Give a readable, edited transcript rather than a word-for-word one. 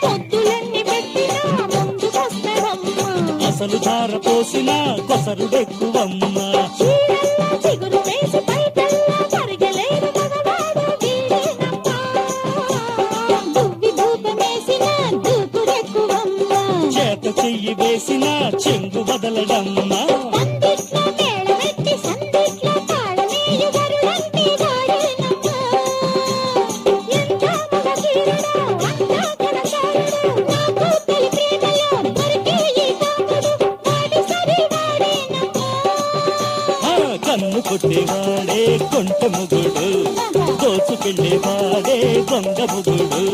పొద్దులన్నీ పెట్టినా ముందుకొస్తాడమ్మ. అసలు ధార పోసిన కొసరుడెక్కువమ్మ. చీరల్లో చిగురు వేసి పైటల్లో పరిగెలేరు మగవాడు వీడేనమ్మ. దువ్వి ధూపమేసిన దూకుడెక్కువమ్మ. చేత చెయ్యి వేసిన చెంగు వదలడమ్మ. పందిట్లో మేళమెట్టి సందిట్లో తాళమేయు వరుడంటే వాడేనమ్మ. ఎంత మగ తీరుడో అంతా కనసారుడు. నాకు తొలి ప్రేమలో దొరికే ఈ కాముడు వాడి సరి వాడేనమ్మ. కన్ను కొట్టేవాడే కొంట ముగుడు, దోచుకెళ్ళేవాడే దొంగ ముగుడు.